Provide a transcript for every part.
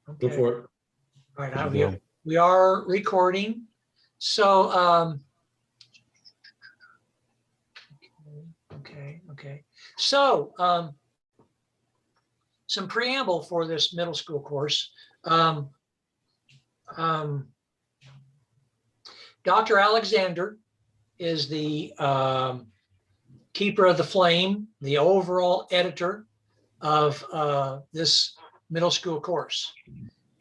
Go Okay. for it. All right. We are recording. So, okay. So, some preamble for this middle school course. Dr. Alexander is the keeper of the flame, the overall editor of this middle school course.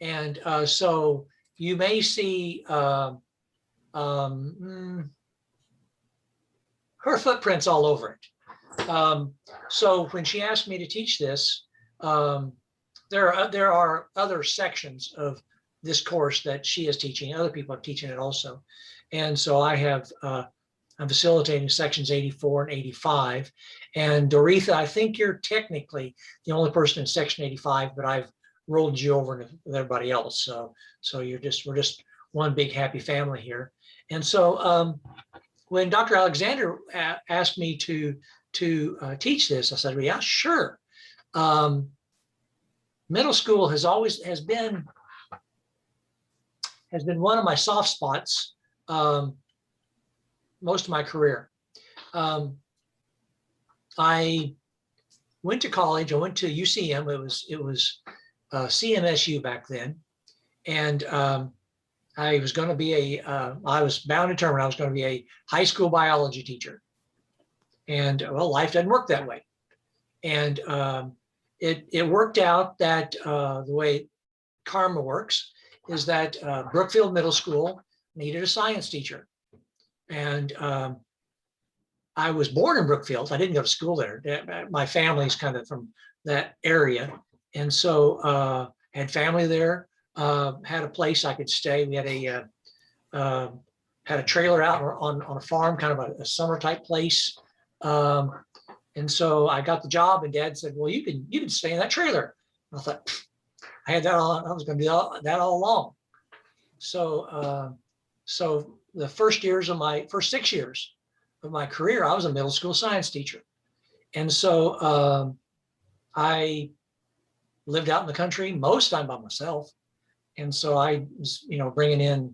And so you may see her footprints all over it. So when she asked me to teach this, there are other sections of this course that she is teaching. Other people are teaching it also. And so I'm facilitating sections 84 and 85. And Doretha, I think you're technically the only person in section 85, but I've rolled you over with everybody else. So we're just one big happy family here. And so when Dr. Alexander asked me to teach this, I said, well, yeah, sure. Middle school has been one of my soft spots most of my career. I went to college. I went to UCM. It was CMSU back then, and I was going to be I was bound and determined I was going to be a high school biology teacher. And well, life doesn't work that way. And it worked out that the way karma works is that Brookfield Middle School needed a science teacher. And I was born in Brookfield. I didn't go to school there. My family's kind of from that area. And so had family there, had a place I could stay. We had a trailer out on a farm, kind of a summer type place. And so I got the job, and Dad said, well, you can stay in that trailer. And I thought, I had that all, I was going to do that all along. So the first 6 years of my career, I was a middle school science teacher. And so I lived out in the country most of the time by myself. And so I was, bringing in,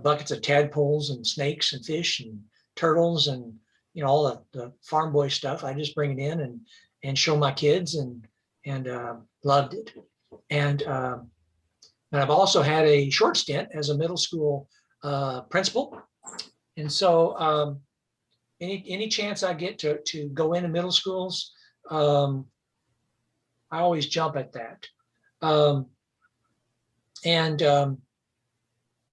buckets of tadpoles and snakes and fish and turtles and, all the farm boy stuff. I just bring it in and show my kids and loved it. And I've also had a short stint as a middle school principal. And so any chance I get to go into middle schools, I always jump at that.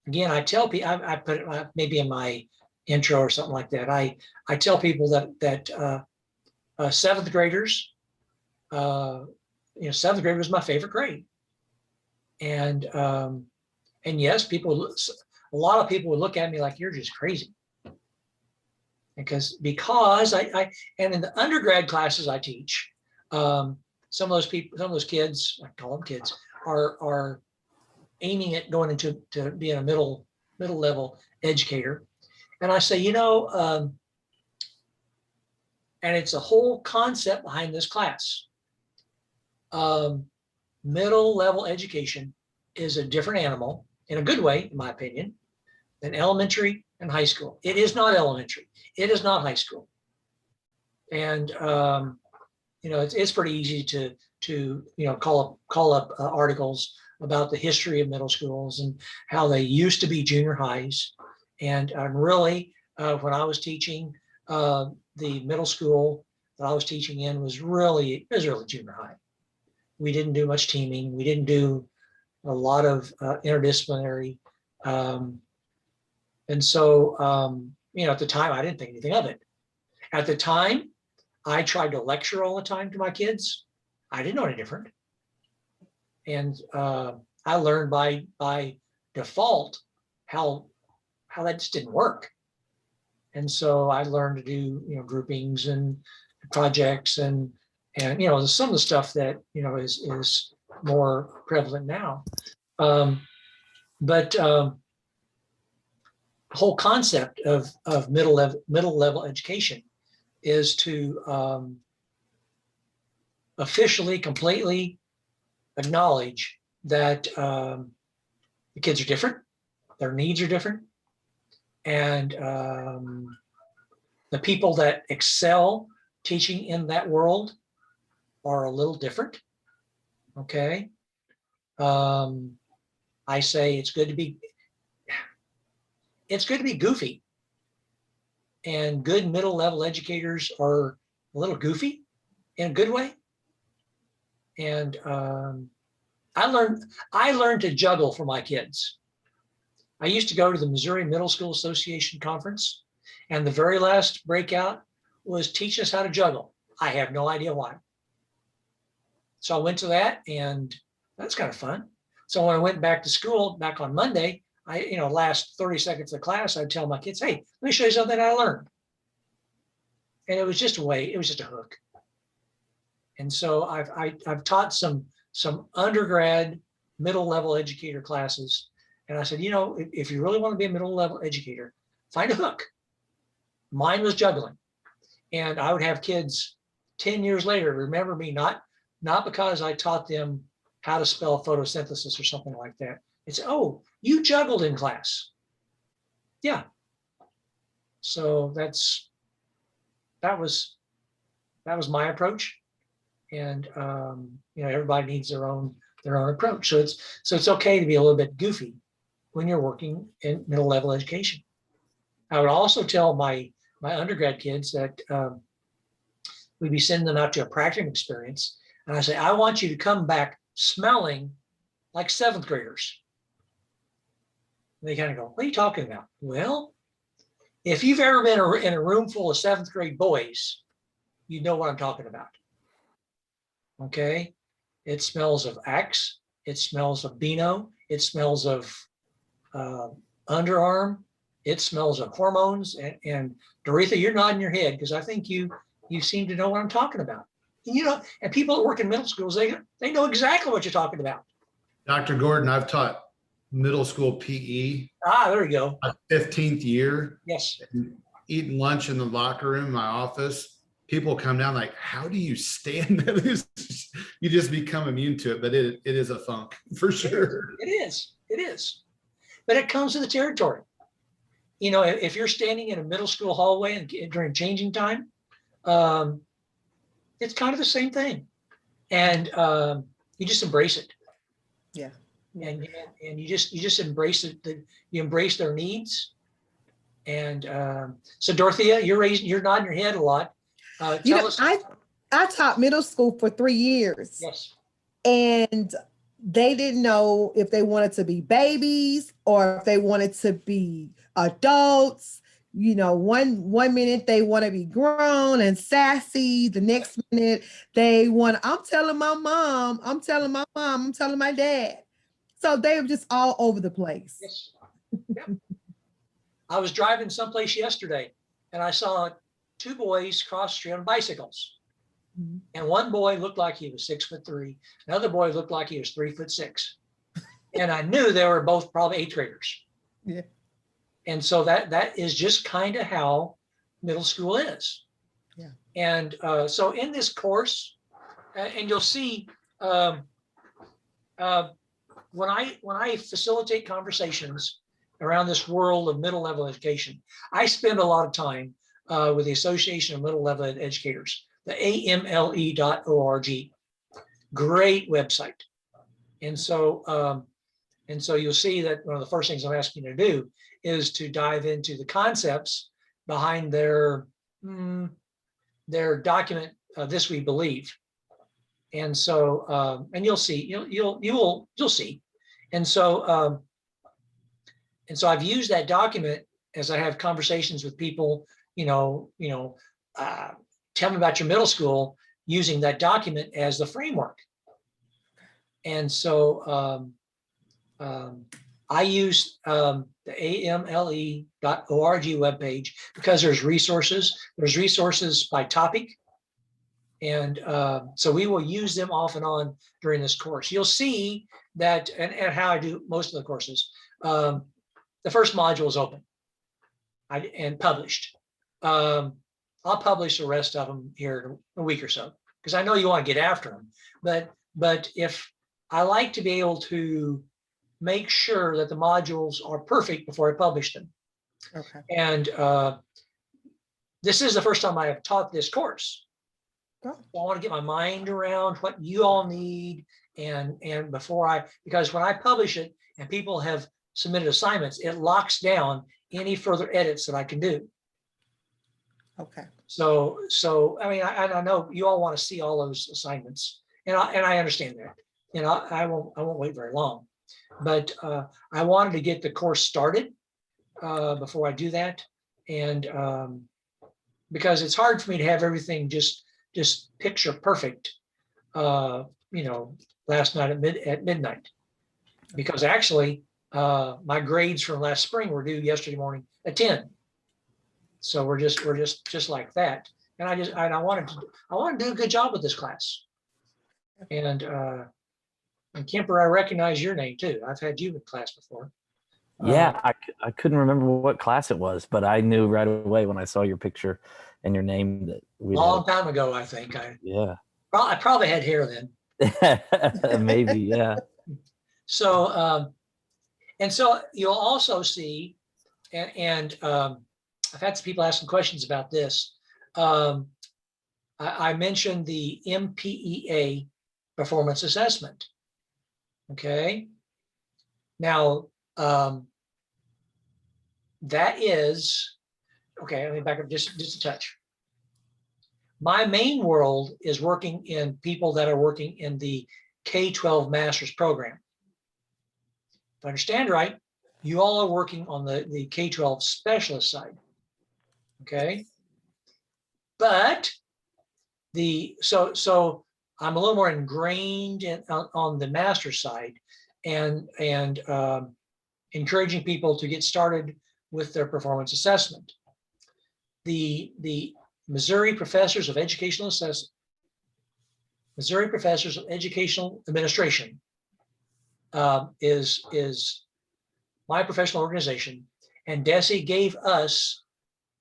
Again, I tell people, I put it maybe in my intro or something like that. I tell people that seventh graders, seventh grade was my favorite grade. And yes, a lot of people would look at me like, you're just crazy. Because I and in the undergrad classes I teach, some of those kids, I call them kids, are aiming at going into being a middle level educator. And I say, and it's a whole concept behind this class. Middle level education is a different animal, in a good way, in my opinion, than elementary and high school. It is not elementary. It is not high school. And it's pretty easy to call up articles about the history of middle schools and how they used to be junior highs. And really, when I was teaching, the middle school that I was teaching in was really junior high. We didn't do much teaming. We didn't do a lot of interdisciplinary. And so, at the time, I didn't think anything of it. At the time, I tried to lecture all the time to my kids. I didn't know any different. And I learned by default how that just didn't work. And so I learned to do groupings and projects and some of the stuff that is more prevalent now. But the whole concept of middle level education is to officially, completely acknowledge that the kids are different, their needs are different, and the people that excel teaching in that world are a little different. Okay. I say it's good to be goofy, and good middle level educators are a little goofy in a good way. And I learned to juggle for my kids. I used to go to the Missouri Middle School Association conference, and the very last breakout was teach us how to juggle. I have no idea why. So I went to that, and that's kind of fun. So when I went back to school back on Monday, last 30 seconds of class, I'd tell my kids, hey, let me show you something I learned. And it was just a hook. And so I've taught some undergrad middle level educator classes. And I said, if you really want to be a middle level educator, find a hook. Mine was juggling. And I would have kids 10 years later remember me, not because I taught them how to spell photosynthesis or something like that. It's, oh, you juggled in class. Yeah. So that was my approach. And everybody needs their own approach. So it's okay to be a little bit goofy when you're working in middle level education. I would also tell my undergrad kids that we'd be sending them out to a practicum experience, and I say, I want you to come back smelling like 7th graders. And they kind of go, what are you talking about? Well, if you've ever been in a room full of 7th grade boys, you know what I'm talking about. Okay. It smells of Axe. It smells of Beano. It smells of underarm. It smells of hormones. And Doretha, you're nodding your head because I think you seem to know what I'm talking about. And people that work in middle schools, they know exactly what you're talking about. Dr. Gordon, I've taught middle school PE. There you go. My 15th year. Yes. Eating lunch in the locker room, my office. People come down like, how do you stand that? You just become immune to it, but it is a funk for sure. It is. But it comes to the territory. If you're standing in a middle school hallway and during changing time, it's kind of the same thing. And you just embrace it. Yeah. And you just embrace it. You embrace their needs. And so Dorothea, you're nodding your head a lot. Tell us. I taught middle school for 3 years. Yes. And they didn't know if they wanted to be babies or if they wanted to be adults. One minute they want to be grown and sassy. The next minute I'm telling my mom, I'm telling my dad. So they were just all over the place. Yes. Yep. I was driving someplace yesterday and I saw 2 boys cross the street on bicycles. Mm-hmm. And one boy looked like he was 6'3". Another boy looked like he was 3'6". And I knew they were both probably 8th graders. Yeah. And so that is just kind of how middle school is. Yeah. And so in this course, and you'll see when I facilitate conversations around this world of middle level education, I spend a lot of time with the Association of Middle Level Educators, the AMLE.org. Great website. And so you'll see that one of the first things I'm asking you to do is to dive into the concepts behind their document, This We Believe. And so, and you'll see, you'll see. And so I've used that document as I have conversations with people, tell me about your middle school, using that document as the framework. And so I use the AMLE.org webpage because there's resources. There's resources by topic. And so we will use them off and on during this course. You'll see that, and how I do most of the courses, the first module is open and published. I'll publish the rest of them here in a week or so, because I know you want to get after them. But if I like to be able to make sure that the modules are perfect before I publish them. Okay. And this is the first time I have taught this course. Oh. So I want to get my mind around what you all need, and before because when I publish it and people have submitted assignments, it locks down any further edits that I can do. Okay. So I mean, I know you all want to see all those assignments, and I understand that. You know, I won't wait very long, but I wanted to get the course started before I do that, and because it's hard for me to have everything just picture perfect, you know, last night at midnight, because actually my grades from last spring were due yesterday morning at 10. So we're just like that. And I want to do a good job with this class. And Kemper, I recognize your name too. I've had you in class before. Yeah, I couldn't remember what class it was, but I knew right away when I saw your picture and your name that we Long time ago, I think. Yeah. I probably had hair then. Maybe, yeah. So and so you'll also see, and I've had some people asking questions about this. I mentioned the MPEA performance assessment. Okay. Now, that is, okay, let me back up just a touch. My main world is working in people that are working in the K-12 master's program. If I understand right, you all are working on the K-12 specialist side. Okay. But so I'm a little more ingrained on the master side, and encouraging people to get started with their performance assessment. The Missouri Professors of Educational Assessment, Missouri Professors of Educational Administration is my professional organization, and DESE gave us,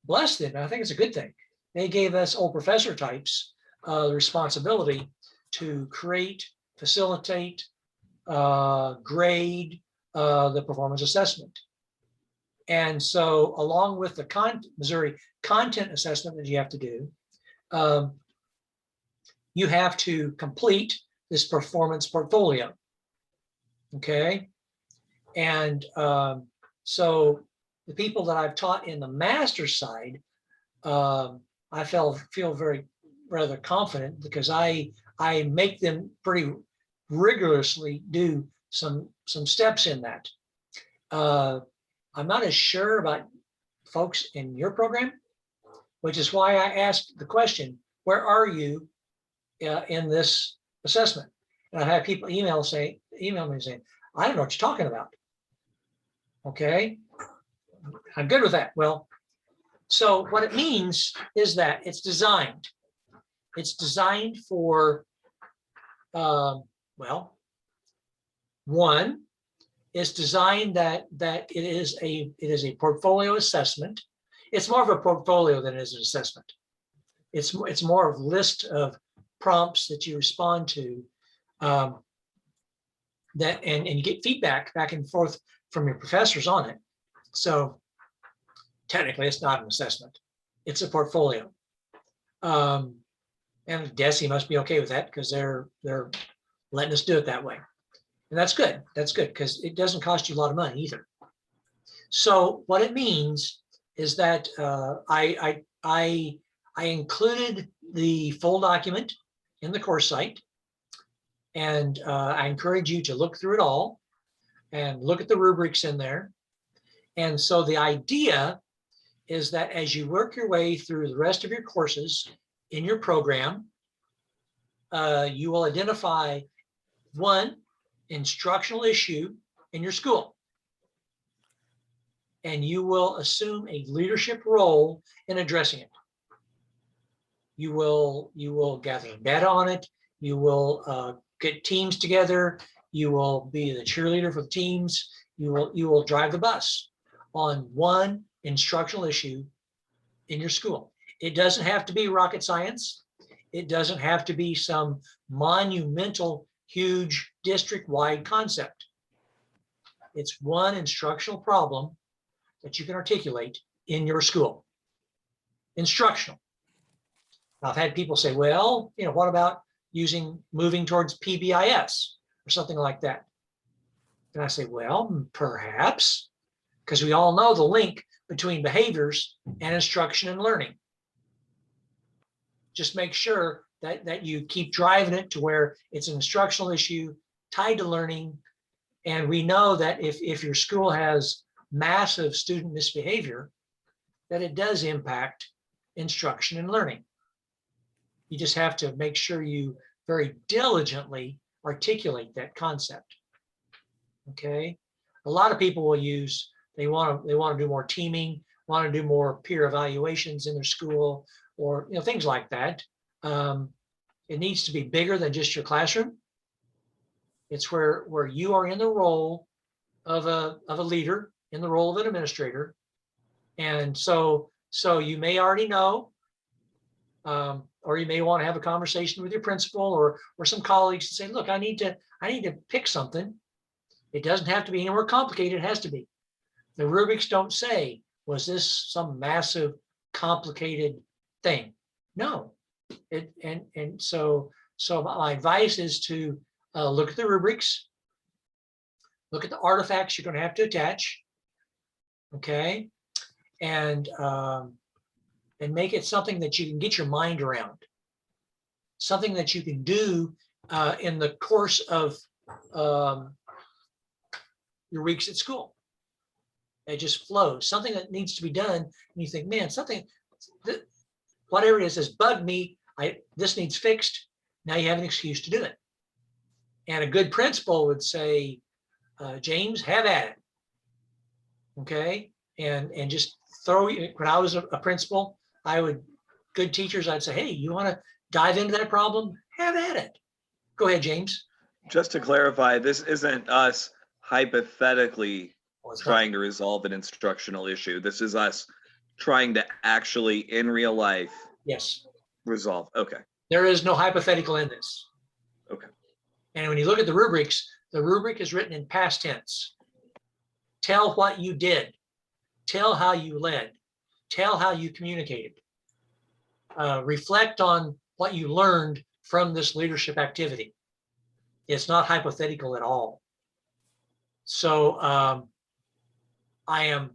bless them, I think it's a good thing, they gave us old professor types the responsibility to create, facilitate, grade the performance assessment. And so along with the Missouri content assessment that you have to do, you have to complete this performance portfolio. Okay. And so the people that I've taught in the master side, I feel very rather confident, because I make them pretty rigorously do some steps in that. I'm not as sure about folks in your program, which is why I asked the question, where are you in this assessment? And I've had people email me saying, I don't know what you're talking about. Okay, I'm good with that. Well, so what it means is that it's designed for, well, one, it's designed that it is a portfolio assessment. It's more of a portfolio than it is an assessment. It's more of a list of prompts that you respond to, that and you get feedback back and forth from your professors on it. So technically it's not an assessment, it's a portfolio. And DESE must be okay with that, because they're letting us do it that way. And that's good. That's good, because it doesn't cost you a lot of money either. So what it means is that I included the full document in the course site, and I encourage you to look through it all and look at the rubrics in there. And so the idea is that as you work your way through the rest of your courses in your program, you will identify one instructional issue in your school, and you will assume a leadership role in addressing it. You will gather data on it. You will get teams together. You will be the cheerleader for the teams. You will drive the bus on one instructional issue in your school. It doesn't have to be rocket science. It doesn't have to be some monumental, huge district-wide concept. It's one instructional problem that you can articulate in your school. Instructional. Now, I've had people say, well, what about moving towards PBIS or something like that? And I say, well, perhaps, because we all know the link between behaviors and instruction and learning. Just make sure that you keep driving it to where it's an instructional issue tied to learning. And we know that if your school has massive student misbehavior, that it does impact instruction and learning. You just have to make sure you very diligently articulate that concept. Okay. A lot of people will use, they want to do more teaming, want to do more peer evaluations in their school, or things like that. It needs to be bigger than just your classroom. It's where you are in the role of a leader, in the role of an administrator. And so you may already know, or you may want to have a conversation with your principal or some colleagues and say, look, I need to pick something. It doesn't have to be any more complicated. It has to be. The rubrics don't say, was this some massive complicated thing? No. So my advice is to look at the rubrics, look at the artifacts you're going to have to attach, okay, and make it something that you can get your mind around, something that you can do in the course of your weeks at school. It just flows. Something that needs to be done, and you think, man, whatever it is has bugged me. This needs fixed. Now you have an excuse to do it. And a good principal would say, James, have at it. Okay, and just throw. When I was a principal, good teachers, I'd say, hey, you want to dive into that problem? Have at it. Go ahead, James. Just to clarify, this isn't us hypothetically trying to resolve an instructional issue. This is us trying to actually, in real life, yes, resolve. Okay. There is no hypothetical in this. Okay. And when you look at the rubric is written in past tense. Tell what you did. Tell how you led. Tell how you communicated. Reflect on what you learned from this leadership activity. It's not hypothetical at all. So I am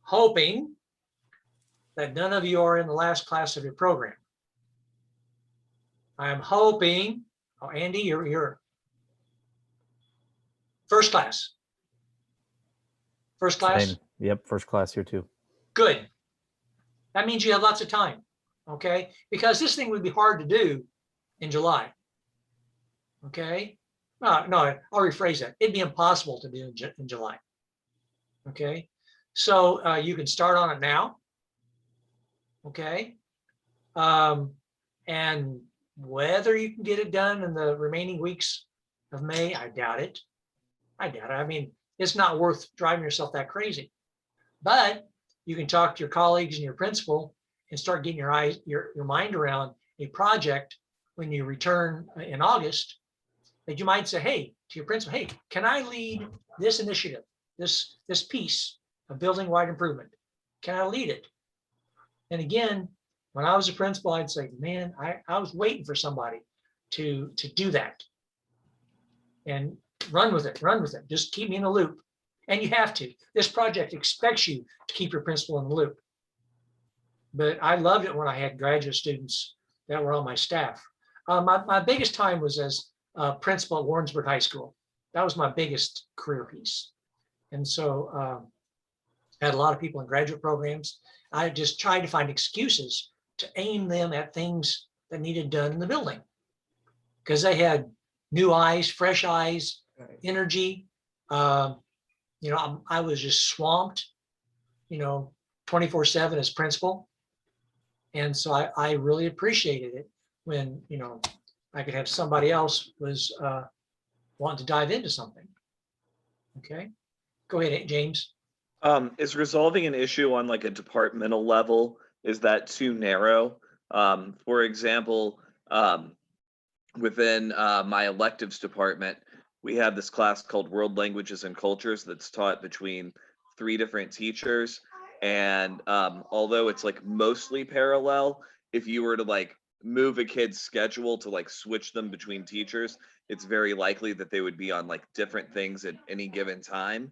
hoping that none of you are in the last class of your program. I am hoping, Andy, you're first class. First class? Same. Yep, first class here too. Good. That means you have lots of time, okay? Because this thing would be hard to do in July, okay? No, I'll rephrase that. It'd be impossible to do in July, okay? So you can start on it now, okay? And whether you can get it done in the remaining weeks of May, I doubt it. I mean, it's not worth driving yourself that crazy. But you can talk to your colleagues and your principal and start getting your mind around a project when you return in August, that you might say, hey, to your principal, hey, can I lead this initiative, this piece of building-wide improvement? Can I lead it? And again, when I was a principal, I'd say, man, I was waiting for somebody to do that. And run with it. Just keep me in the loop. And you have to. This project expects you to keep your principal in the loop. But I loved it when I had graduate students that were on my staff. My biggest time was as principal at Warrensburg High School. That was my biggest career piece. And so I had a lot of people in graduate programs. I just tried to find excuses to aim them at things that needed done in the building, because they had new eyes, fresh eyes, energy. I was just swamped, 24/7 as principal. And so I really appreciated it when, I could have somebody else was wanting to dive into something. Okay, go ahead, James. Is resolving an issue on like a departmental level, is that too narrow? For example, within my electives department, we have this class called World Languages and Cultures that's taught between 3 different teachers. And although it's like mostly parallel, if you were to like move a kid's schedule to like switch them between teachers, it's very likely that they would be on like different things at any given time.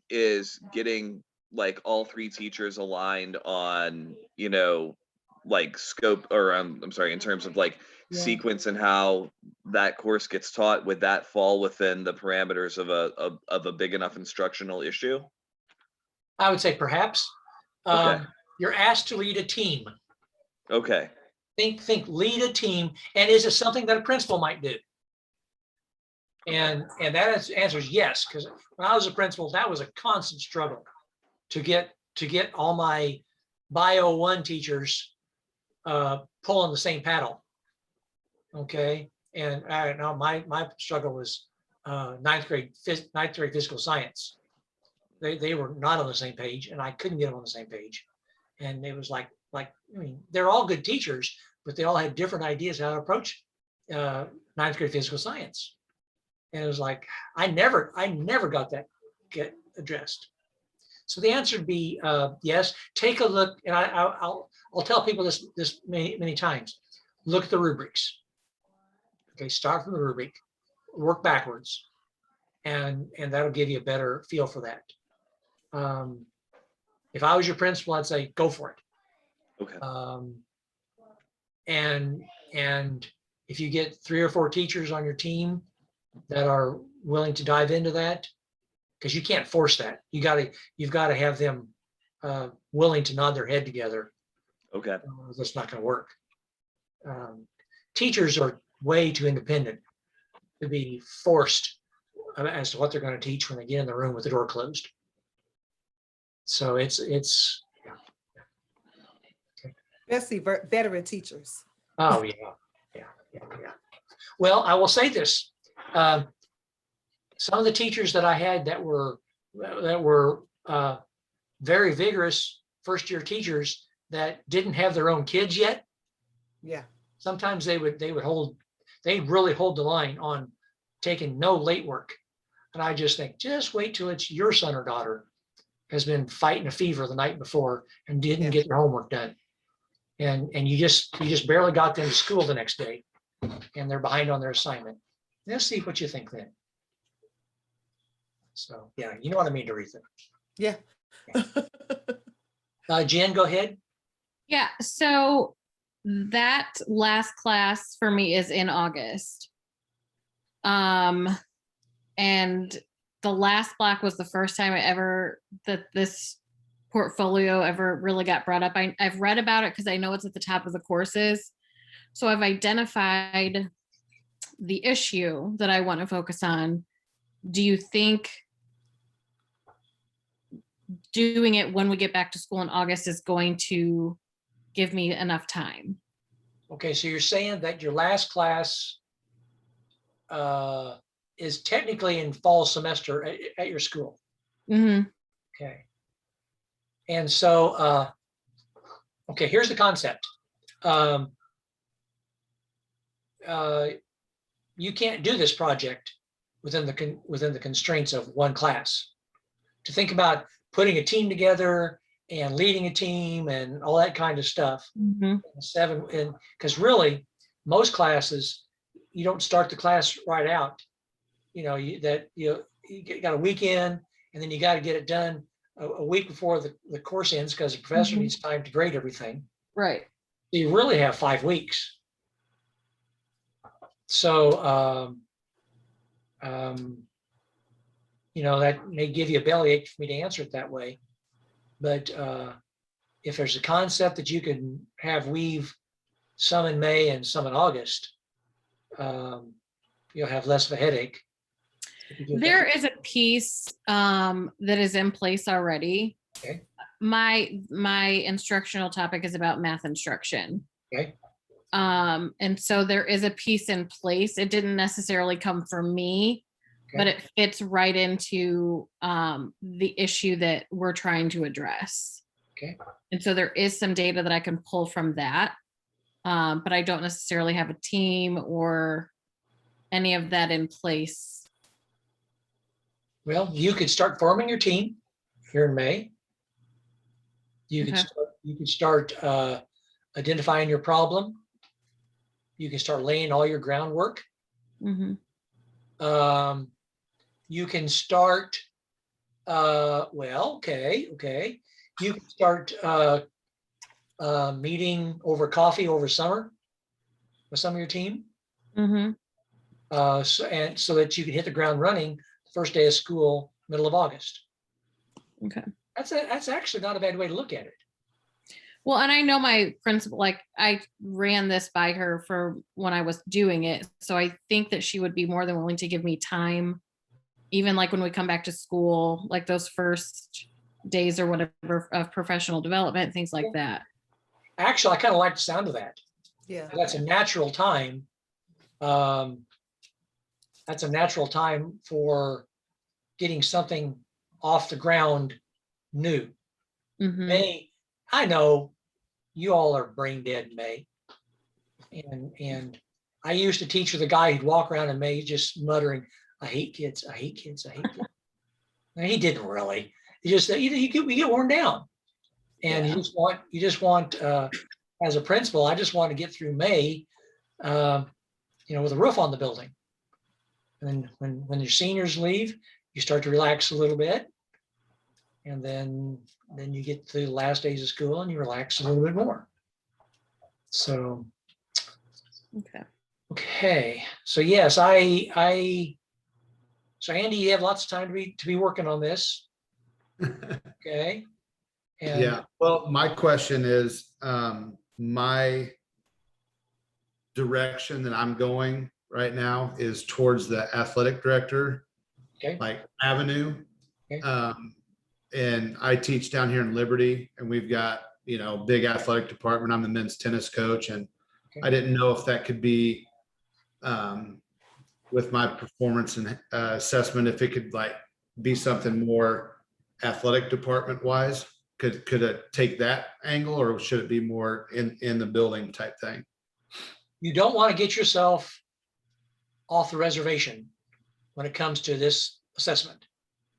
Is getting like all 3 teachers aligned on, like scope, or I'm sorry, in terms of like Yeah. sequence and how that course gets taught. Would that fall within the parameters of a big enough instructional issue? I would say perhaps. Okay. You're asked to lead a team. Okay. Think lead a team, and is it something that a principal might do? And that answer is yes, because when I was a principal, that was a constant struggle to get all my Bio 1 teachers pulling the same paddle. Okay, and now my struggle was ninth grade physical science. They were not on the same page, and I couldn't get them on the same page. And it was like I mean, they're all good teachers, but they all had different ideas how to approach ninth grade physical science. And it was like, I never got that get addressed. So the answer would be yes. Take a look, and I'll tell people this many times. Look at the rubrics. Okay, start from the rubric, work backwards, and that'll give you a better feel for that. If I was your principal, I'd say go for it. Okay. And if you get 3 or 4 teachers on your team that are willing to dive into that, because you can't force that. You've got to have them willing to nod their head together. Okay. That's not going to work. Teachers are way too independent to be forced as to what they're going to teach when they get in the room with the door closed. So it's yeah. Especially veteran teachers. Oh yeah. Well, I will say this. Some of the teachers that I had that were very vigorous first-year teachers that didn't have their own kids yet. Yeah. Sometimes they'd really hold the line on taking no late work. And I just think, just wait till it's your son or daughter has been fighting a fever the night before and didn't get their homework done. And you just barely got them to school the next day and they're behind on their assignment. Let's see what you think then. So yeah, you know what I mean, Doretha. Yeah. Jen, go ahead. Yeah, so that last class for me is in August. And the last block was the first time that this portfolio ever really got brought up. I've read about it because I know it's at the top of the courses. So I've identified the issue that I want to focus on. Do you think doing it when we get back to school in August is going to give me enough time? Okay, so you're saying that your last class is technically in fall semester at your school. Mm-hmm. Okay. And so, okay, here's the concept. You can't do this project within the constraints of one class. To think about putting a team together and leading a team and all that kind of stuff. Mm-hmm. Because really, most classes, you don't start the class right out. You got a weekend, and then you got to get it done a week before the course ends because the professor needs time to grade everything. Right. You really have 5 weeks. So, that may give you a bellyache for me to answer it that way. But if there's a concept that you can have weave some in May and some in August, you'll have less of a headache. There is a piece that is in place already. Okay. My instructional topic is about math instruction. Okay. And so there is a piece in place. It didn't necessarily come from me, but it fits right into the issue that we're trying to address. Okay. And so there is some data that I can pull from that, but I don't necessarily have a team or any of that in place Well, you could start forming your team here in May. You could Okay. start identifying your problem. You can start laying all your groundwork. Mhm. You can start, well, okay. You can start meeting over coffee over summer with some of your team. Mhm. So that you can hit the ground running the first day of school, middle of August. Okay. That's actually not a bad way to look at it. Well, and I know my principal, like I ran this by her for when I was doing it. So I think that she would be more than willing to give me time, even like when we come back to school, like those first days or whatever of professional development, things like that. Actually, I kind of like the sound of that. Yeah. That's a natural time. That's a natural time for getting something off the ground new. Mhm. May, I know you all are brain dead in May. And I used to teach with a guy who'd walk around in May just muttering, I hate kids, I hate kids, I hate kids. And he didn't really. He just we get worn down. And Yeah. you just want as a principal, I just want to get through May with a roof on the building. And then when your seniors leave, you start to relax a little bit. And then you get to the last days of school and you relax a little bit more. So, Okay. so yes, so Andy, you have lots of time to be working on this. Okay. And Yeah, well, my question is, my direction that I'm going right now is towards the athletic director, okay, like avenue. Okay. And I teach down here in Liberty, and we've got, big athletic department. I'm the men's tennis coach, and Okay. I didn't know if that could be, with my performance and assessment, if it could like be something more athletic department wise. Could it take that angle, or should it be more in the building type thing? you don't want to get yourself off the reservation when it comes to this assessment.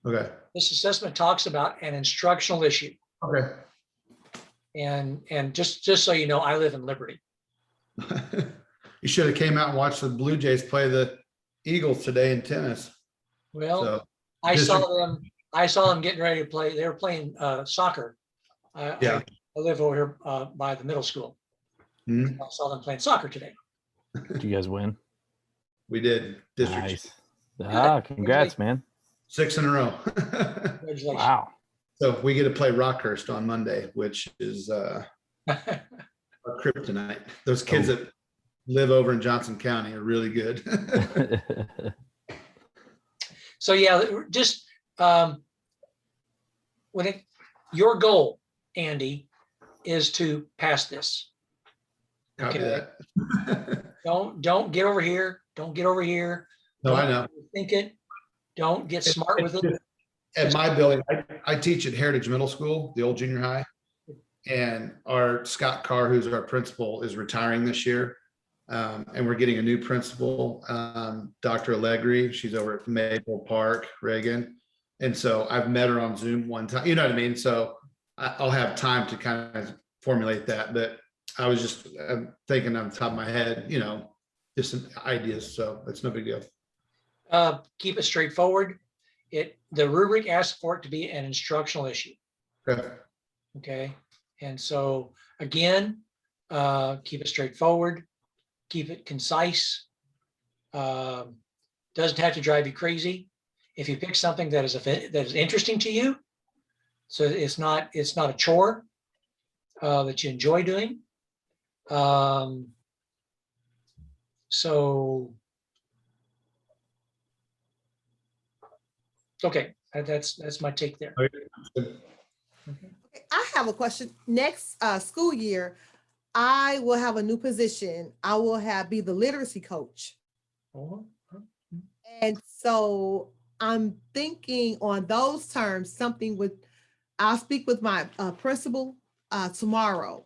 Okay. This assessment talks about an instructional issue. Okay. And just so you know, I live in Liberty. You should have came out and watched the Blue Jays play the Eagles today in tennis. Well, So I saw them getting ready to play. They were playing soccer. Yeah. I live over here by the middle school. Mhm. I saw them playing soccer today. Did you guys win? We did district Nice. Ah, congrats, man. 6 in a row. Congratulations. Wow. So we get to play Rockhurst on Monday, which is our kryptonite. Those kids that live over in Johnson County are really good. So yeah, just your goal, Andy, is to pass this. Copy Okay. that. Don't get over here. Don't get over here. No, I know. Think it. Don't get smart with it. At my building, I teach at Heritage Middle School, the old junior high. And our Scott Carr, who's our principal, is retiring this year. And we're getting a new principal, Dr. Allegri. She's over at Maple Park, Reagan. And so I've met her on Zoom one time, you know what I mean? So I'll have time to kind of formulate that. But I was just thinking on the top of my head, just some ideas. So it's no big deal. Keep it straightforward. The rubric asks for it to be an instructional issue. Okay. Okay. And so again, keep it straightforward, keep it concise. Doesn't have to drive you crazy. If you pick something that is interesting to you, so it's not a chore that you enjoy doing. So okay, that's my take there. Okay. I have a question. Next school year, I will have a new position. I will be the literacy coach. Oh, And so I'm thinking on those terms, I'll speak with my principal tomorrow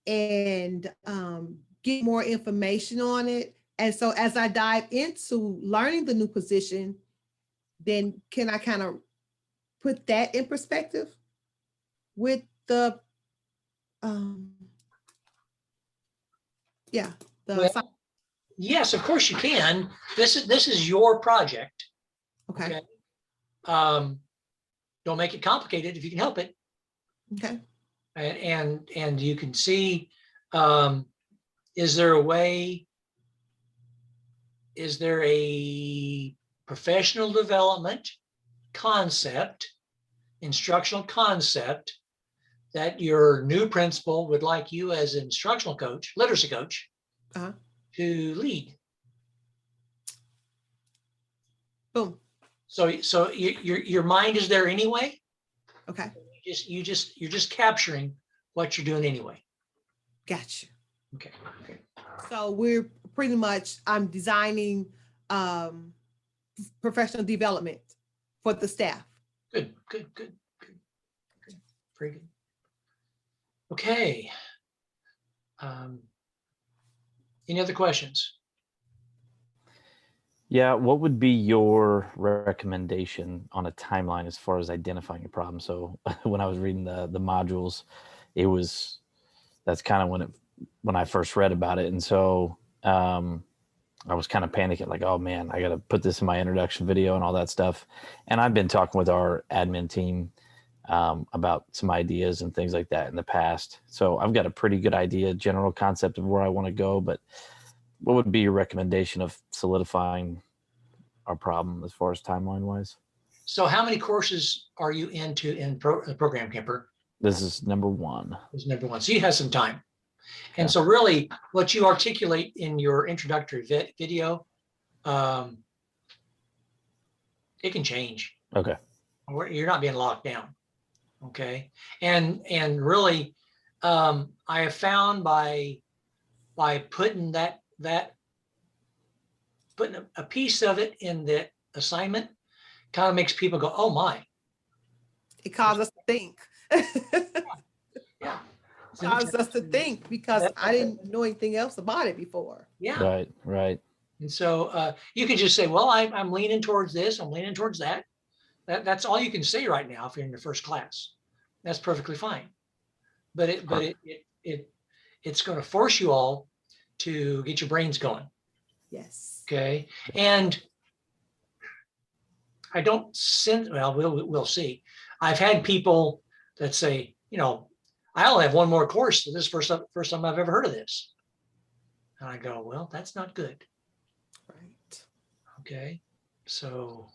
and get more information on it. And so as I dive into learning the new position, then can I kind of put that in perspective with the, yeah, the, Well, yes, of course you can. This is your project. okay, Don't make it complicated if you can help it. okay. And you can see, is there a professional development concept, instructional concept that your new principal would like you as an instructional coach, literacy coach, Uh-huh. to lead? Boom. So your mind is there anyway. Okay, You're just capturing what you're doing anyway. gotcha. Okay. So we're pretty much, I'm designing professional development for the staff. Good. Very good. Okay. Any other questions? Yeah, what would be your recommendation on a timeline as far as identifying a problem? So when I was reading the modules, that's kind of when I first read about it. And so I was kind of panicking, like, oh man, I got to put this in my introduction video and all that stuff. And I've been talking with our admin team about some ideas and things like that in the past. So I've got a pretty good idea, general concept of where I want to go, but what would be your recommendation of solidifying our problem as far as timeline wise? So how many courses are you into in the program, Kemper? This is number 1. This is number 1. So you have some time. And Yeah. so really what you articulate in your introductory video, it can change. Okay. You're not being locked down. Okay. And really, I have found by putting putting a piece of it in the assignment kind of makes people go, oh my. It causes us to think. Yeah. Causes us to think because I didn't know anything else about it before. Yeah. Right. And so you can just say, well, I'm leaning towards this, I'm leaning towards that. That's all you can say right now if you're in your first class. That's perfectly fine. But it's going to force you all to get your brains going. Yes. Okay. And I don't send, well, we'll see. I've had people that say, I only have one more course. This is the first time I've ever heard of this. And I go, well, that's not good. Right. Okay. So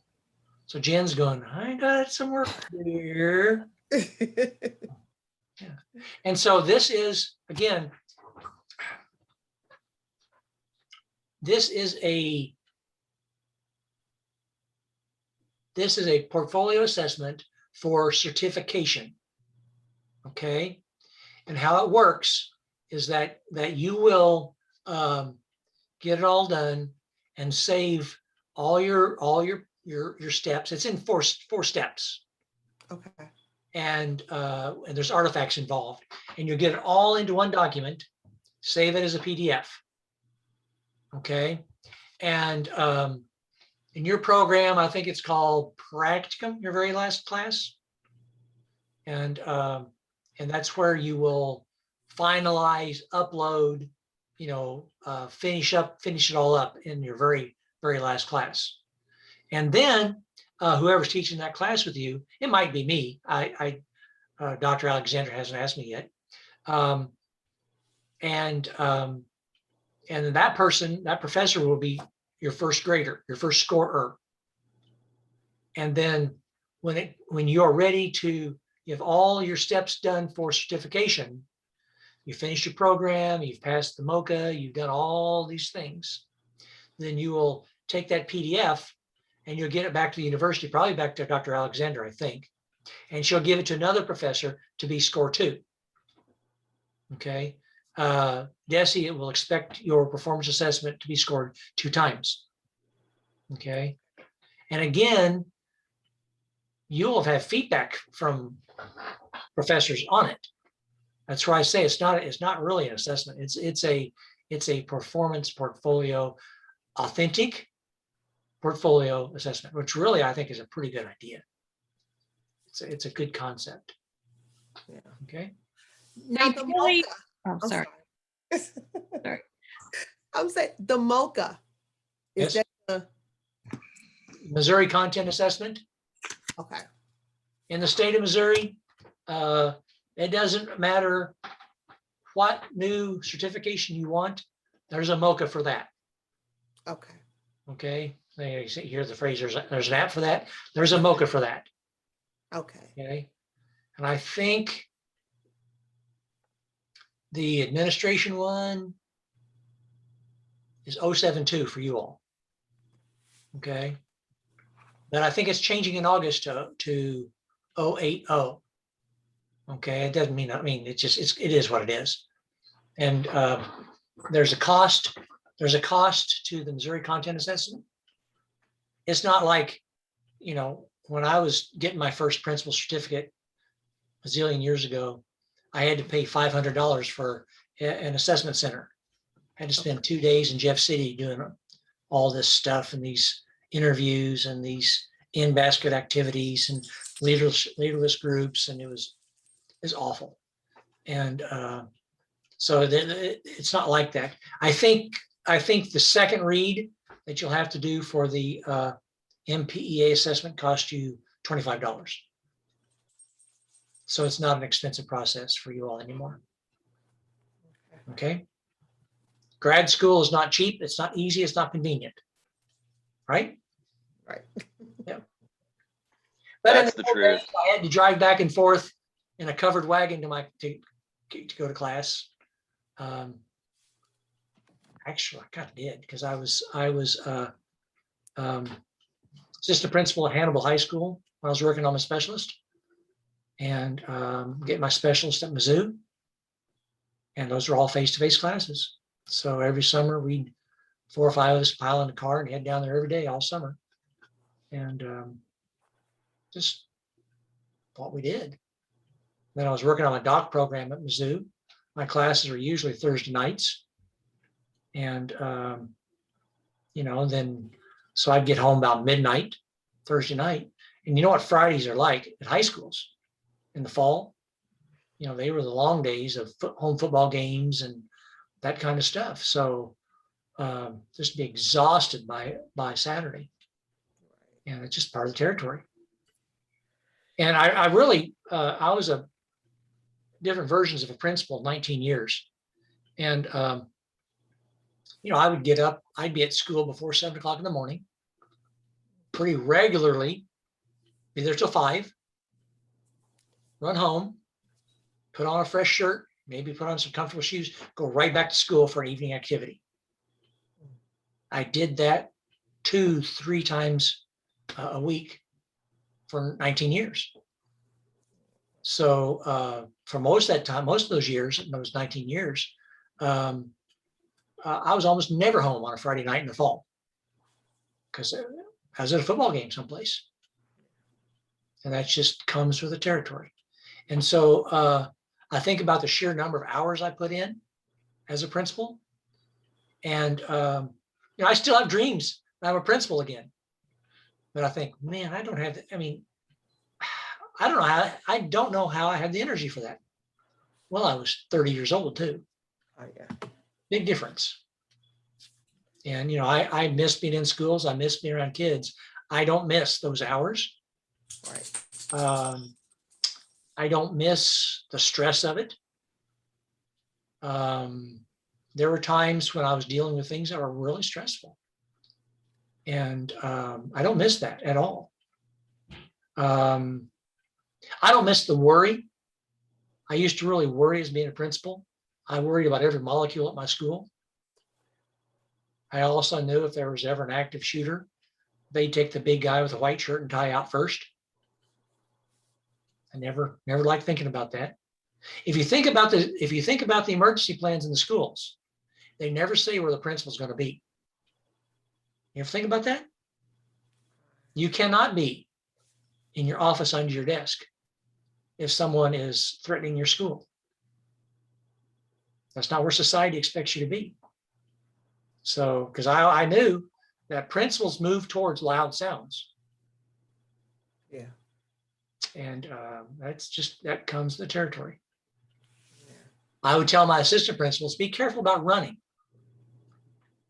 Jen's going, I got some work here. Yeah. And so this is, again, this is a portfolio assessment for certification. Okay. And how it works is that you will get it all done and save all your steps. It's in four steps. Okay. And there's artifacts involved, and you get it all into one document, save it as a PDF. Okay. And in your program, I think it's called Practicum, your very last class. And that's where you will finalize, upload, finish it all up in your very, very last class. And then whoever's teaching that class with you, it might be me. Dr. Alexander hasn't asked me yet. And that professor will be your first grader, your first scorer. And then when you're ready to have all your steps done for certification, you finished your program, you've passed the MOCA, you've done all these things, then you will take that PDF and you'll get it back to the university, probably back to Dr. Alexander, I think, and she'll give it to another professor to be score 2. Okay. DESE, it will expect your performance assessment to be scored 2 times. Okay. And again, you'll have feedback from professors on it. That's why I say it's not really an assessment. It's a performance portfolio, authentic, portfolio assessment, which really I think is a pretty good idea. It's a good concept. Yeah. Okay. Now I the really- mocha. Oh, I'm sorry. sorry. I'm saying the mocha. Is Yes. that Missouri content assessment okay? in the state of Missouri. It doesn't matter what new certification you want. There's a MOCA for that. Okay. Okay. They say, here's the phrase, there's an app for that. There's a MOCA for that. Okay. Okay. And I think the administration one is 072 for you all. Okay. But I think it's changing in August to 080. Okay. It doesn't mean, it is what it is. And there's a cost to the Missouri content assessment. It's not like, when I was getting my first principal certificate a zillion years ago, I had to pay $500 for an assessment center. I had to spend 2 days in Jeff City doing all this stuff and these interviews and these in-basket activities and leaderless groups, and it was awful. And so it's not like that. I think the second read that you'll have to do for the MPEA assessment costs you $25. So it's not an expensive process for you all anymore. Okay. Grad school is not cheap. It's not easy. It's not convenient. Right? Right. Yeah. But That's the truth. I had to drive back and forth in a covered wagon to go to class. Actually, I kind of did, because I was assistant principal at Hannibal High School when I was working on my specialist, and getting my specialist at Mizzou. And those were all face-to-face classes. So every summer, 4 or 5 of us pile in the car and head down there every day all summer. And just what we did. Then I was working on my doc program at Mizzou. My classes were usually Thursday nights. And, then, so I'd get home about midnight, Thursday night. And you know what Fridays are like at high schools in the fall? They were the long days of home football games and that kind of stuff. So just be exhausted by Saturday. And it's just part of the territory. And I really, I was a different versions of a principal 19 years. And, I would get up, I'd be at school before 7 o'clock in the morning, pretty regularly, be there till 5, run home, put on a fresh shirt, maybe put on some comfortable shoes, go right back to school for an evening activity. I did that 2-3 times a week for 19 years. So for most of that time, most of those years, those 19 years, I was almost never home on a Friday night in the fall because I was at a football game someplace. And that just comes with the territory. And so I think about the sheer number of hours I put in as a principal. And, I still have dreams. I'm a principal again. But I think, man, I don't have, I don't know how I had the energy for that. Well, I was 30 years old too. Oh, yeah. Big difference. And, I miss being in schools. I miss being around kids. I don't miss those hours. Right. I don't miss the stress of it. There were times when I was dealing with things that were really stressful. And I don't miss that at all. I don't miss the worry. I used to really worry as being a principal. I worried about every molecule at my school. I also knew if there was ever an active shooter, they'd take the big guy with a white shirt and tie out first. I never liked thinking about that. If you think about the emergency plans in the schools, they never say where the principal's going to be. You ever think about that? You cannot be in your office under your desk if someone is threatening your school. That's not where society expects you to be. So, because I knew that principals move towards loud sounds. Yeah. And that comes the territory. I would tell my assistant principals, be careful about running,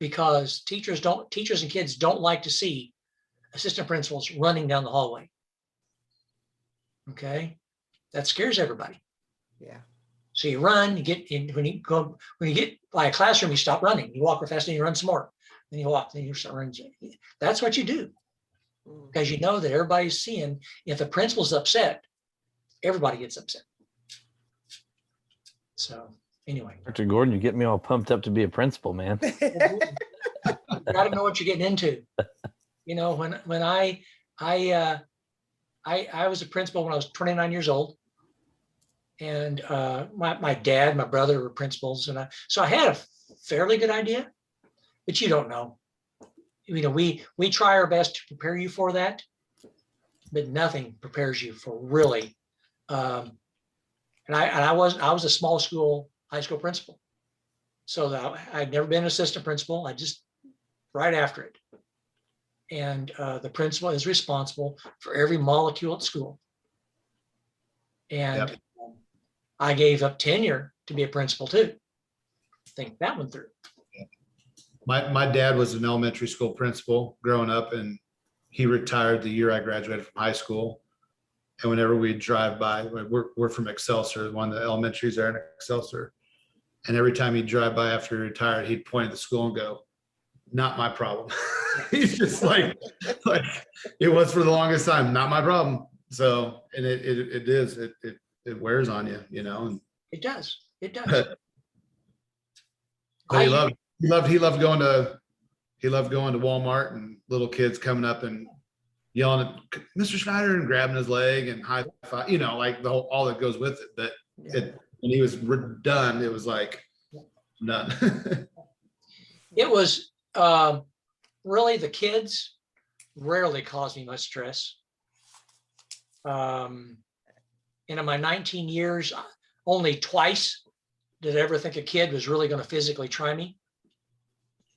because teachers and kids don't like to see assistant principals running down the hallway. Okay, that scares everybody. Yeah. So you run, you get in, when you get by a classroom, you stop running, you walk real fast and you run some more. Then you walk, then you start running. That's what you do, because you know that everybody's seeing. If the principal's upset, everybody gets upset. So anyway, Dr. Gordon, you get me all pumped up to be a principal, man. you got to know what you're getting into. You know, when I was a principal when I was 29 years old, and my dad, my brother were principals, and so I had a fairly good idea, but you don't know. You know, we try our best to prepare you for that, but nothing prepares you for really. And I was a small school, high school principal. So I'd never been an assistant principal. I just right after it. And the principal is responsible for every molecule at school. And I gave up tenure to be a principal too. Think that one through. My dad was an elementary school principal growing up, and he retired the year I graduated from high school. And whenever we drive by, we're from Excelsior, one of the elementaries there in Excelsior. And every time he'd drive by after he retired, he'd point at the school and go, "Not my problem." He's just like it was for the longest time, not my problem. So, and it wears on you, you know. And It does. It does. but he loved going to Walmart, and little kids coming up and yelling at Mr. Schneider and grabbing his leg and high five, you know, like all that goes with it. But when he was done, it was like done. It was really, the kids rarely caused me much stress. And in my 19 years, only twice did I ever think a kid was really going to physically try me.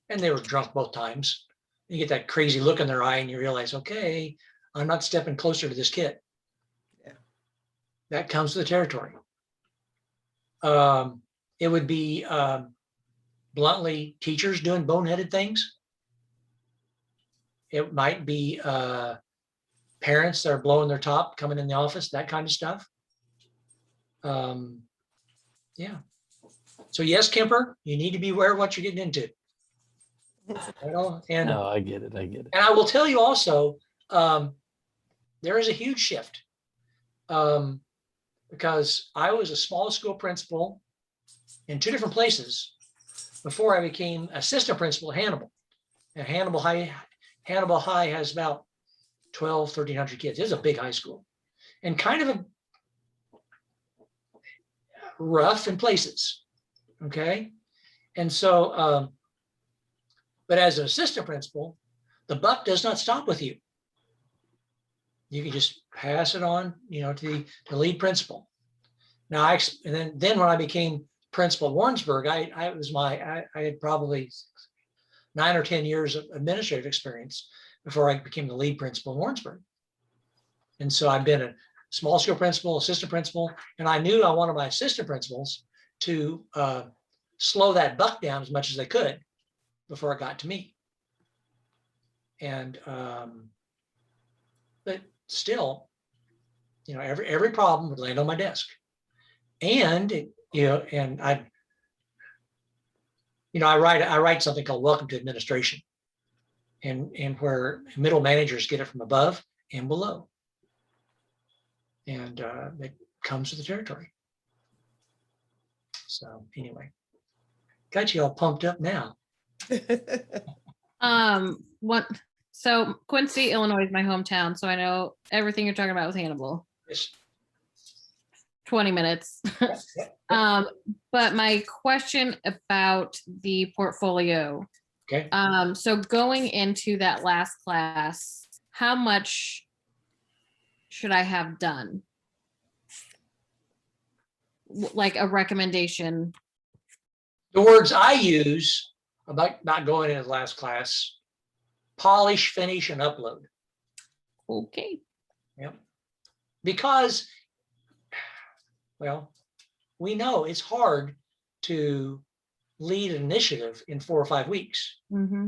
And they were drunk both times. You get that crazy look in their eye and you realize, okay, I'm not stepping closer to this kid. Yeah. That comes to the territory. It would be bluntly teachers doing boneheaded things. It might be parents that are blowing their top coming in the office, that kind of stuff. Yeah. So yes, Kemper, you need to be aware of what you're getting into. And No, I get it. and I will tell you also, there is a huge shift, because I was a small school principal in two different places before I became assistant principal at Hannibal. And Hannibal High has about 1,300 kids. It's a big high school, and kind of a rough in places. Okay. And so, but as an assistant principal, the buck does not stop with you. You can just pass it on, you know, to the lead principal. Now, and then when I became principal at Warrensburg, I had probably 9 or 10 years of administrative experience before I became the lead principal in Warrensburg. And so I've been a small school principal, assistant principal, and I knew I wanted my assistant principals to slow that buck down as much as they could before it got to me. And but still, you know, every problem would land on my desk. And I write something called Welcome to Administration, and where middle managers get it from above and below. And it comes with the territory. So anyway, got you all pumped up now. So Quincy, Illinois is my hometown, so I know everything you're talking about with Hannibal. Yes. 20 minutes. But my question about the portfolio. Okay. So going into that last class, how much should I have done? Like a recommendation. The words I use about not going into the last class, polish, finish, and upload. Okay. Yep. Because, well, we know it's hard to lead an initiative in 4 or 5 weeks. Mm-hmm.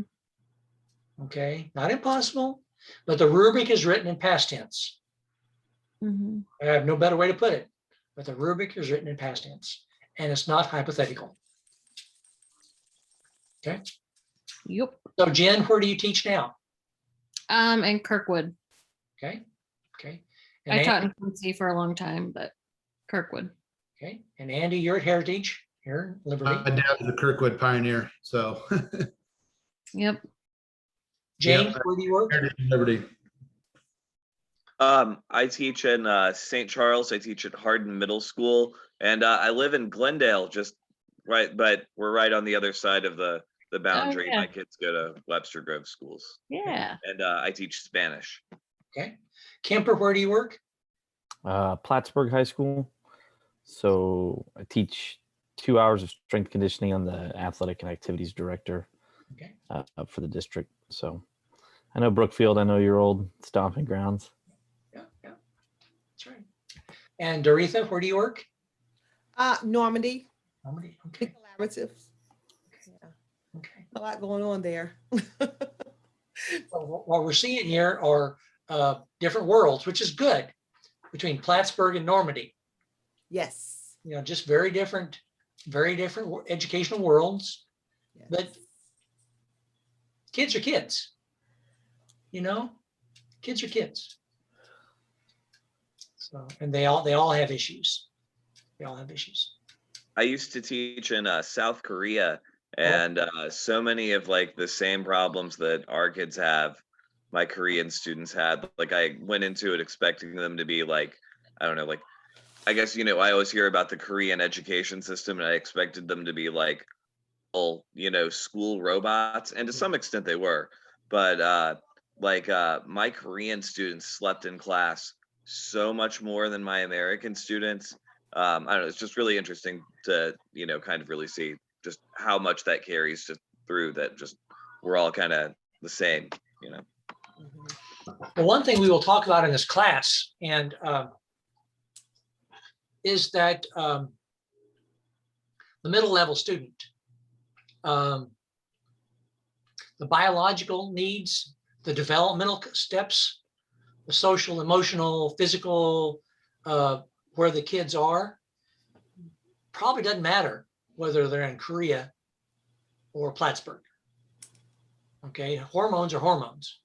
Okay, not impossible, but the rubric is written in past tense. Mm-hmm. I have no better way to put it, but the rubric is written in past tense and it's not hypothetical. Okay, Yep. so Jen, where do you teach now? In Kirkwood. Okay, okay. I And taught in Quincy for a long time, but Kirkwood. okay, and Andy, you're at Heritage here in Liberty. My dad was a Kirkwood pioneer, so. Yep. James, Yep. where do you work? Heritage and Liberty. I teach in St. Charles. I teach at Hardin Middle School, and I live in Glendale, just right, but we're right on the other side of the boundary. yeah. My kids go to Webster Grove schools, Yeah. and I teach Spanish. Okay, Kemper, where do you work? Plattsburgh High School. So I teach 2 hours of strength conditioning. I'm the athletic and activities director Okay, for the district. So I know Brookfield. I know your old stomping grounds. yeah, that's right. And Doretha, where do you work? Normandy, Normandy. the Okay, collaborative. Yeah, okay. a lot going on there. Well, what we're seeing here are different worlds, which is good, between Plattsburgh and Normandy. Yes. You know, just very different educational worlds. Yes. But kids are kids. You know, kids are kids. So, and they all have issues. They all have issues. I used to teach in South Korea, and so many of like the same problems that our kids have, my Korean students had. Like I went into it expecting them to be like, I don't know, like I guess, I always hear about the Korean education system, and I expected them to be like, all, school robots, and to some extent they were. But my Korean students slept in class so much more than my American students. I don't know, it's just really interesting to, kind of really see just how much that carries just through that just we're all kind of the same. The one thing we will talk about in this class is that the middle level student, the biological needs, the developmental steps, the social, emotional, physical, where the kids are, probably doesn't matter whether they're in Korea or Plattsburgh. Okay, hormones are hormones.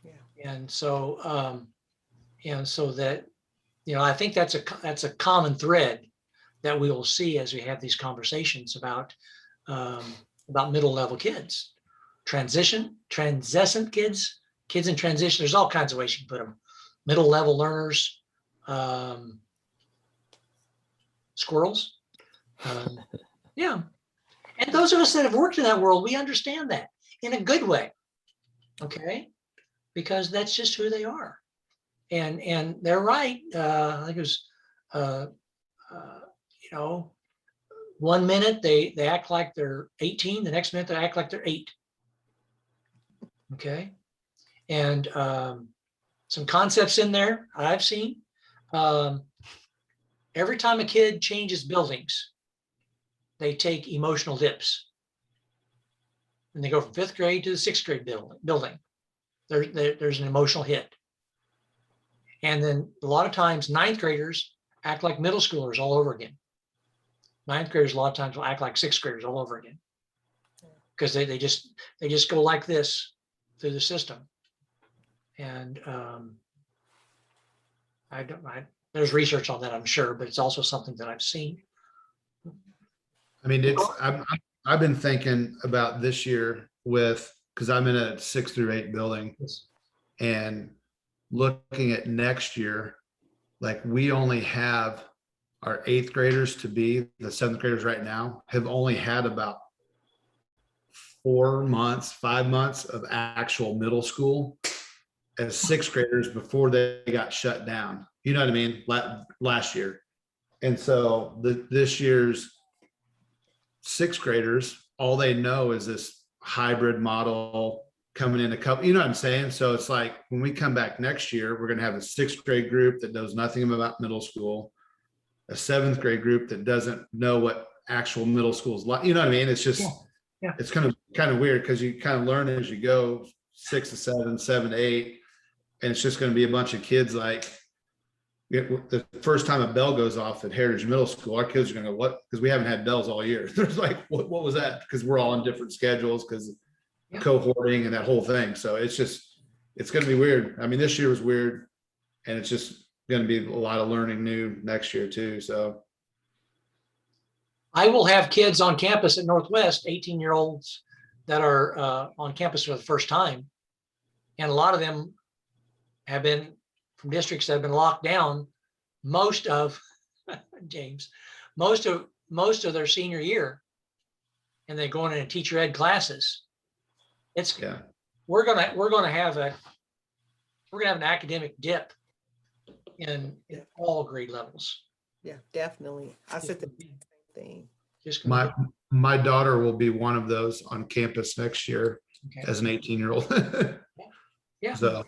Yeah. And so that, I think that's a common thread that we will see as we have these conversations about middle level kids, transcendent kids in transition. There's all kinds of ways you can put them. Middle level learners, squirrels. Yeah. And those of us that have worked in that world, we understand that in a good way. Okay. Because that's just who they are. And they're right. I think it was, 1 minute they act like they're 18. The next minute they act like they're 8. Okay. And some concepts in there I've seen. Every time a kid changes buildings, they take emotional dips. And they go from 5th grade to the 6th grade building. There's an emotional hit. And then a lot of times 9th graders act like middle schoolers all over again. 9th graders a lot of times will act like 6th graders all over again. Because they just go like this through the system. And there's research on that, I'm sure, but it's also something that I've seen. I mean, I've been thinking about this year because I'm in a 6 through 8 building, and looking at next year, like we only have our 8th graders to be the 7th graders right now have only had about 5 months of actual middle school as 6th graders before they got shut down. You know what I mean? Last year. And so this year's 6th graders, all they know is this hybrid model, coming in a couple, you know what I'm saying? So it's like, when we come back next year, we're gonna have a 6th grade group that knows nothing about middle school, a 7th grade group that doesn't know what actual middle school is like, you know what I mean? It's just, Yeah, yeah. it's kind of weird, because you kind of learn as you go, 6 to 7, 7 to 8, and it's just gonna be a bunch of kids like, the first time a bell goes off at Heritage Middle School, our kids are gonna go, what? Because we haven't had bells all year. There's like, what was that? Because we're all on different schedules, because Yeah. cohorting and that whole thing. So it's gonna be weird. I mean, this year was weird, and it's just gonna be a lot of learning new next year too. So I will have kids on campus at Northwest, 18-year-olds that are on campus for the first time. And a lot of them have been from districts that have been locked down most of, James, most of their senior year. And they're going into teacher ed classes. yeah, We're gonna have an academic dip in all grade levels. Yeah, definitely. I said the same thing. Just gonna my daughter will be one of those on campus next year be- okay. as an 18-year-old. Yeah. So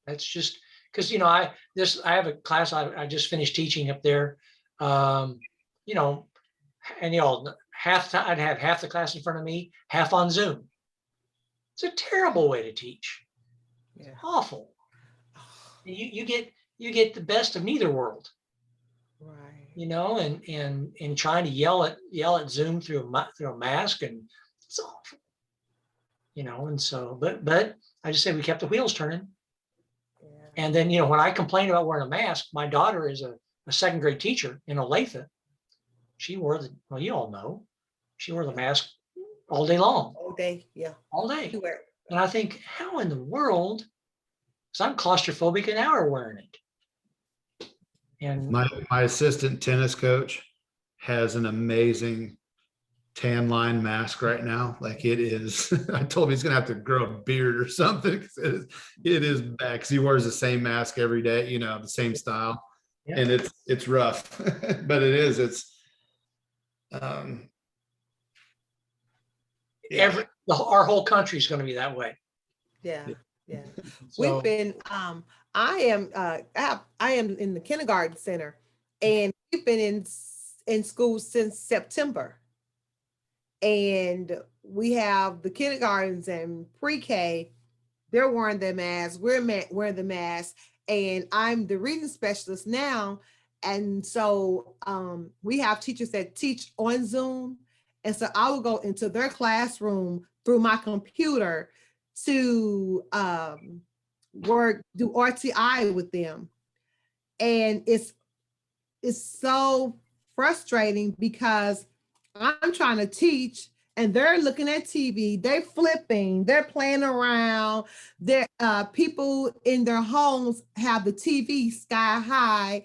That's just because, I have a class I just finished teaching up there. And I'd have half the class in front of me, half on Zoom. It's a terrible way to teach. Yeah. Awful. You get the best of neither world, Right. and trying to yell at Zoom through a mask, and it's awful. And so, but I just say we kept the wheels turning. Yeah. And then, when I complain about wearing a mask, my daughter is a 2nd-grade teacher in Olathe. She wore you all know, she wore the mask all day long, All day. Yeah. all day. You wear it. And I think, how in the world? Because I'm claustrophobic an hour wearing it. And my assistant tennis coach has an amazing tan line mask right now. Like, it is, I told him he's gonna have to grow a beard or something, 'cause it is bad, because he wears the same mask every day, the same style. Yeah. And it's rough. But it's yeah. our whole country is going to be that way. Yeah. Yeah. So, We've been I am in the kindergarten center, and we've been in school since September. And we have the kindergartens and pre-K, they're wearing their masks, wearing the mask, and I'm the reading specialist now. And so we have teachers that teach on Zoom. And so I will go into their classroom through my computer to do RTI with them. And it's so frustrating, because I'm trying to teach and they're looking at TV, they're flipping, they're playing around. Their people in their homes have the TV sky high.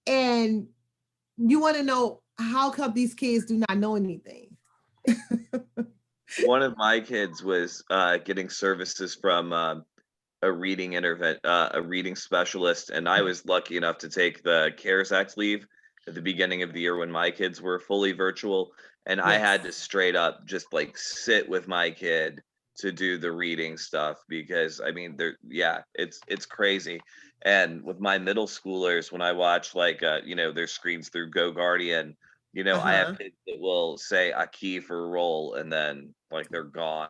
And you want to know, how come these kids do not know anything? One of my kids was getting services from a reading specialist, and I was lucky enough to take the CARES Act leave at the beginning of the year when my kids were fully virtual, and I had to straight up just like sit with my kid to do the reading stuff, because I mean, it's crazy. And with my middle schoolers, when I watch their screens through Go Guardian, I have kids that will say a key for a roll, and then like they're gone,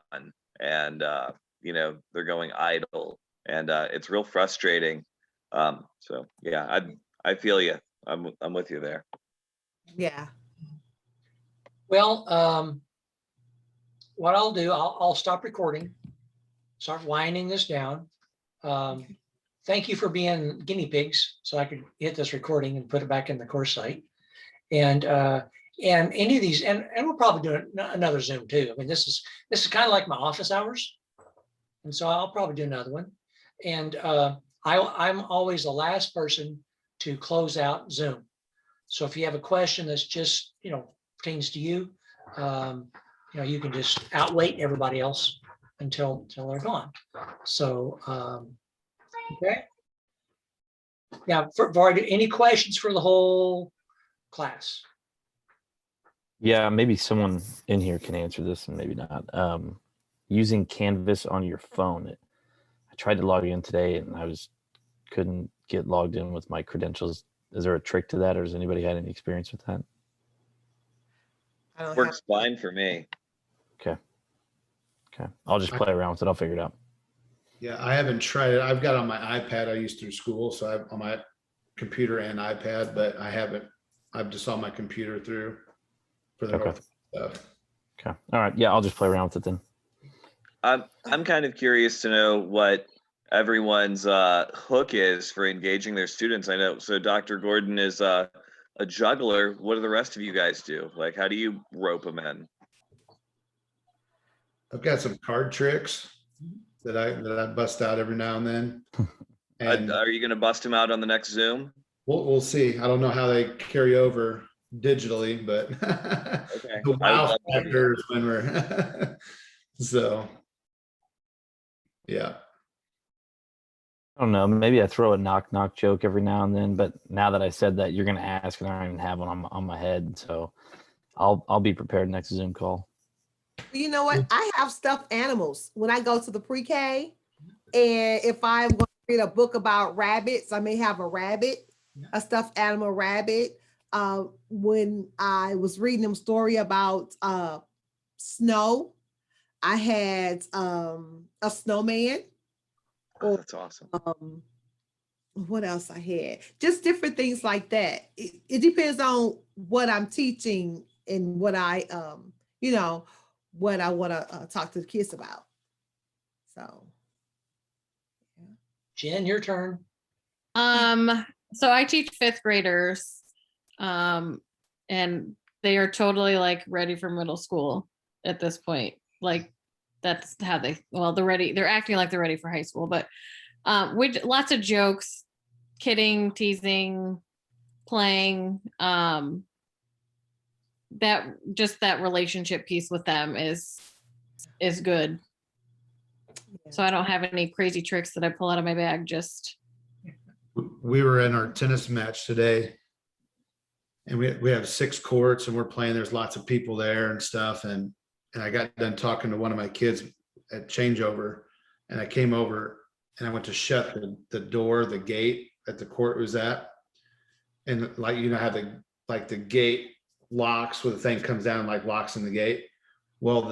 and they're going idle, and it's real frustrating. So yeah, I feel you. I'm with you there. Yeah. well, what I'll do, I'll stop recording, start winding this down. Thank you for being guinea pigs, so I could hit this recording and put it back in the course site. And any of these, and we'll probably do another Zoom too. I mean, this is kind of like my office hours, and so I'll probably do another one. And I'm always the last person to close out Zoom. So if you have a question that's just pertains to you, you can just outwait everybody else until they're gone. So okay. Yeah, any questions for the whole class? Yeah, maybe someone in here can answer this and maybe not. using Canvas on your phone. I tried to log in today and couldn't get logged in with my credentials. Is there a trick to that, or has anybody had any experience with that? I don't have, Works fine for me. Okay. I'll just play around with it. I'll figure it out. Yeah, I haven't tried it. I've got on my iPad I use through school, so I've on my computer and iPad, but I've just on my computer through for the Okay. North stuff. Okay. All right. Yeah, I'll just play around with it then. I'm kind of curious to know what everyone's hook is for engaging their students. I know. So Dr. Gordon is a juggler. What do the rest of you guys do? Like, how do you rope them in? I've got some card tricks that I bust out every now and then. And Are you going to bust them out on the next Zoom? we'll see. I don't know how they carry over digitally, but Okay. the I would wow love to hear factor is when we're so yeah. I don't know. Maybe I throw a knock knock joke every now and then, but now that I said that, you're gonna ask, and I don't even have one on my head. So I'll be prepared next Zoom call. you know what? I have stuffed animals when I go to the pre-K. And if I'm going to read a book about rabbits, I may have a rabbit, a stuffed animal rabbit. When I was reading them story about snow, I had a snowman. Oh, that's awesome. What else I had? Just different things like that. It depends on what I'm teaching and what I what I want to talk to the kids about. So Jen, your turn. So I teach fifth graders, and they are totally like ready for middle school at this point. Like that's how they're acting like they're ready for high school, but with lots of jokes, kidding, teasing, playing, that relationship piece with them is good. So I don't have any crazy tricks that I pull out of my bag. Just We were in our tennis match today, and we have 6 courts, and we're playing. There's lots of people there and stuff, and I got done talking to one of my kids at changeover, and I came over and I went to shut the door, the gate that the court was at, and like how the gate locks where the thing comes down, like locks in the gate. Well,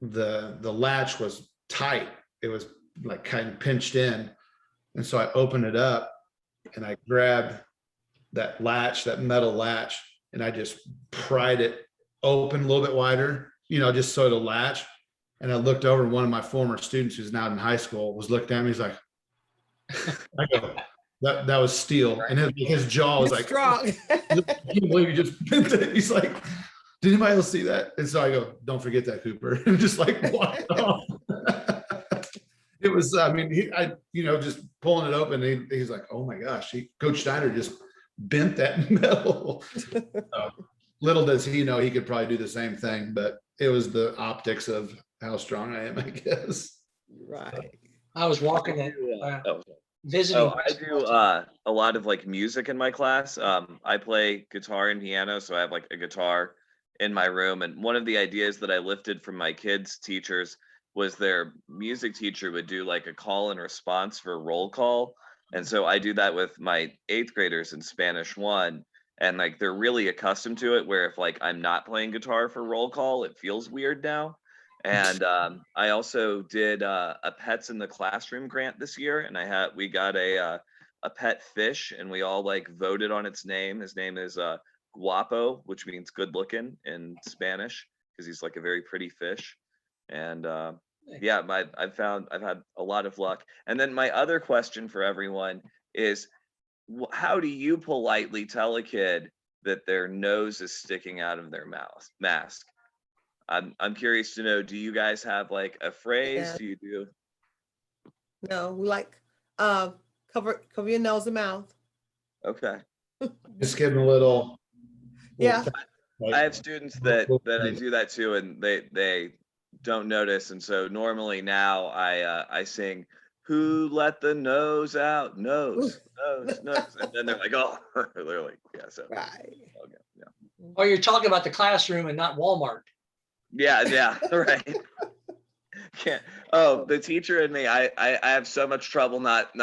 the latch was tight. It was like kind of pinched in. And so I opened it up and I grabbed that latch, that metal latch, and I just pried it open a little bit wider, just so it'll latch. And I looked over, and one of my former students who's now in high school was looking at me. He's like, I go, that was steel. And his jaw was like, strong. I can't believe you just bent it. He's like, did anybody else see that? And so I go, don't forget that, Cooper. And just like walked off. It was, just pulling it open. He's like, oh my gosh, Coach Steiner just bent that metal. Little does he know he could probably do the same thing, but it was the optics of how strong I am, I guess. Right. I was walking it, Oh, visiting. I do a lot of like music in my class. I play guitar and piano, so I have like a guitar in my room. And one of the ideas that I lifted from my kids' teachers was their music teacher would do like a call and response for roll call. And so I do that with my 8th graders in Spanish 1. And like they're really accustomed to it, where if like I'm not playing guitar for roll call, it feels weird now. And I also did a Pets in the Classroom grant this year, and we got a pet fish, and we all like voted on its name. His name is Guapo, which means good looking in Spanish, because he's like a very pretty fish. And yeah, I've had a lot of luck. And then my other question for everyone is, how do you politely tell a kid that their nose is sticking out of their mask? I'm curious to know, do you guys have like a phrase? Yeah. Do you do? No, we like cover your nose and mouth. Okay. Just give him a little. Yeah. Like, I have students that I do that too, and they don't notice. And so normally now I sing, "Who let the nose out? Nose, nose, nose." And then they're like, oh, they're like, yeah, so. Right. Okay, yeah. Oh, you're talking about the classroom and not Walmart. Yeah, right. Can't. Oh, the teacher and me. I have so much trouble not